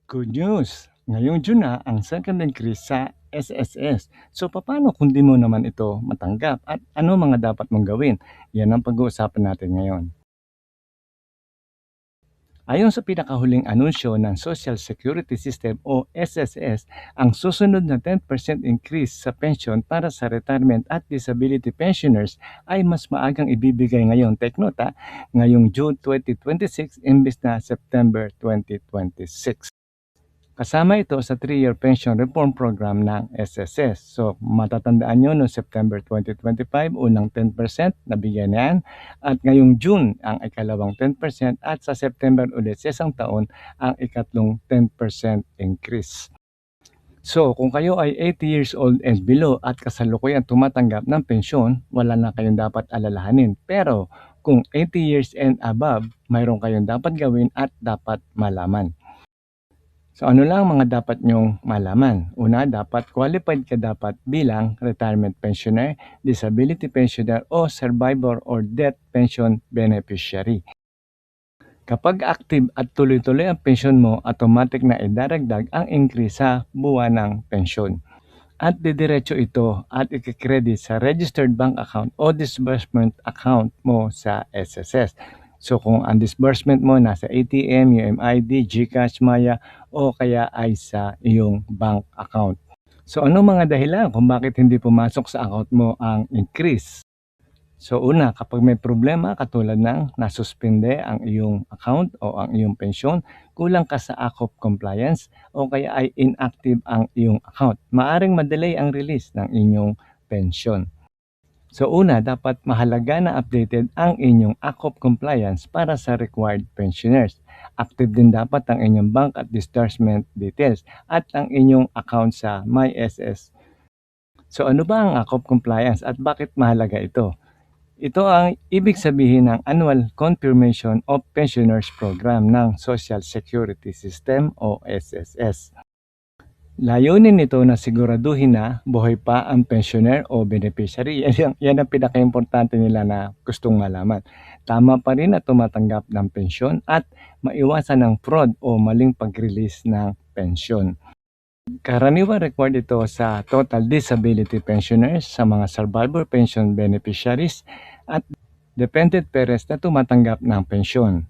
Good news! Ngayong June na ang second increase sa SSS. So paano kung di mo naman ito matanggap at ano mga dapat mong gawin? Yan ang pag-uusapan natin ngayon. Ayon sa pinakahuling anunsyo ng Social Security System o SSS, ang susunod na 10% increase sa pension para sa retirement at disability pensioners ay mas maagang ibibigay ngayon. Take note, ngayong June 2026 imbes na September 2026. Kasama ito sa 3-year pension reform program ng SSS. So matatandaan nyo noong September 2025, unang 10% nabigyan na yan. At ngayong June ang ikalawang 10% at sa September ulit sa isang taon ang ikatlong 10% increase. So kung kayo ay 80 years old and below at kasalukuyan tumatanggap ng pensyon, wala na kayong dapat alalahanin. Pero kung 80 years and above, mayroon kayong dapat gawin at dapat malaman. So ano lang mga dapat nyong malaman? Una, dapat qualified ka dapat bilang retirement pensioner, disability pensioner o survivor or death pension beneficiary. Kapag active at tuloy-tuloy ang pensyon mo, automatic na idaragdag ang increase sa buwan ng pensyon. At didiretso ito at ikikredit sa registered bank account o disbursement account mo sa SSS. So kung ang disbursement mo nasa ATM, UMID, GCash, Maya o kaya ay sa iyong bank account. So ano mga dahilan kung bakit hindi pumasok sa account mo ang increase? So una, kapag may problema katulad ng nasuspende ang iyong account o ang iyong pensyon, kulang ka sa AKOP compliance o kaya ay inactive ang iyong account, maaring madelay ang release ng inyong pensyon. So una, dapat mahalaga na updated ang inyong AKOP compliance para sa required pensioners. Active din dapat ang inyong bank at disbursement details at ang inyong account sa MySS. So ano ba ang AKOP compliance at bakit mahalaga ito? Ito ang ibig sabihin ng Annual Confirmation of Pensioners Program ng Social Security System o SSS. Layunin nito na siguraduhin na buhay pa ang pensioner o beneficiary. Yan ang pinaka-importante nila na gustong malaman. Tama pa rin na tumatanggap ng pensyon at maiwasan ng fraud o maling pag-release ng pensyon. Karaniwan required ito sa total disability pensioners, sa mga survivor pension beneficiaries at dependent parents na tumatanggap ng pensyon.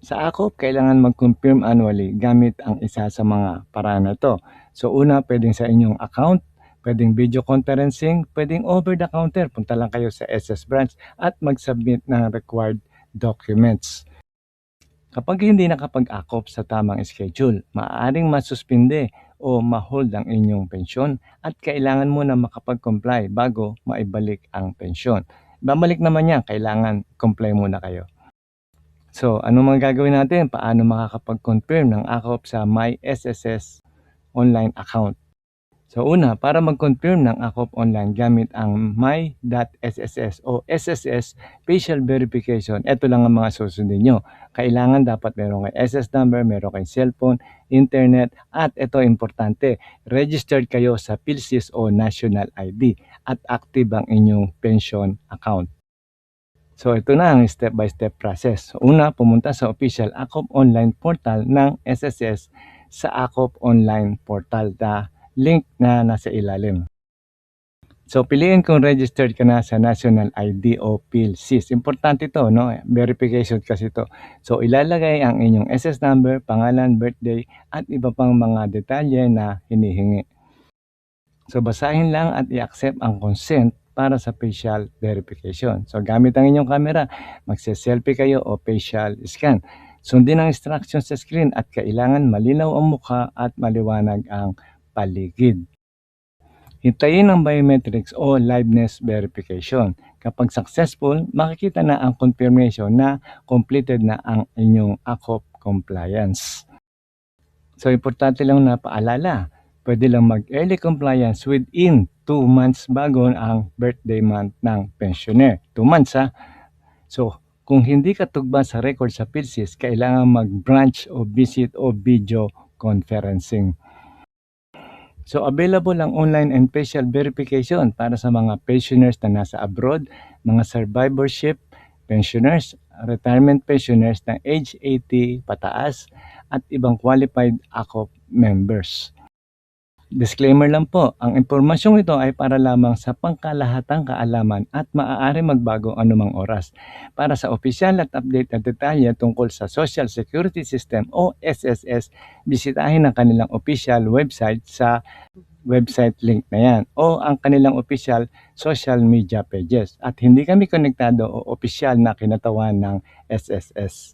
Sa AKOP, kailangan mag-confirm annually gamit ang isa sa mga paraan na ito. So una, pwedeng sa inyong account, pwedeng video conferencing, pwedeng over the counter. Punta lang kayo sa SS branch at mag-submit ng required documents. Kapag hindi nakapag-AKOP sa tamang schedule, maaaring masuspinde o ma-hold ang inyong pensyon at kailangan mo na makapag-comply bago maibalik ang pensyon. Babalik naman yan, kailangan comply muna kayo. So, ano mga gagawin natin? Paano makakapag-confirm ng AKOP sa MySSS online account? So una, para mag-confirm ng AKOP online gamit ang my.sss o SSS facial verification, ito lang ang mga susundin nyo. Kailangan dapat meron kay SS number, meron kay cellphone, internet, at ito importante, registered kayo sa PhilSys o National ID at active ang inyong pension account. So ito na ang step-by-step process. So, una, pumunta sa official AKOP online portal ng SSS sa AKOP online portal na link na nasa ilalim. So piliin kung registered ka na sa National ID o PhilSys. Importante ito, no? Verification kasi ito. So ilalagay ang inyong SS number, pangalan, birthday at iba pang mga detalye na hinihingi. So basahin lang at i-accept ang consent para sa facial verification. So gamit ang inyong camera, magse-selfie kayo o facial scan. Sundin ang instructions sa screen at kailangan malinaw ang mukha at maliwanag ang paligid. Hintayin ang biometrics o liveness verification. Kapag successful, makikita na ang confirmation na completed na ang inyong AKOP compliance. So importante lang na paalala, pwede lang mag-early compliance within 2 months bago ang birthday month ng pensioner. 2 months ha. So, kung hindi ka tugma sa record sa PhilSys, kailangan mag-branch o visit o video conferencing. So, available ang online and facial verification para sa mga pensioners na nasa abroad, mga survivorship pensioners, retirement pensioners ng age 80 pataas at ibang qualified AKOP members. Disclaimer lang po, ang impormasyong ito ay para lamang sa pangkalahatang kaalaman at maaari magbago anumang oras. Para sa opisyal at update na detalye tungkol sa Social Security System o SSS, bisitahin ang kanilang official website sa website link na yan o ang kanilang official social media pages. At hindi kami konektado o opisyal na kinatawan ng SSS.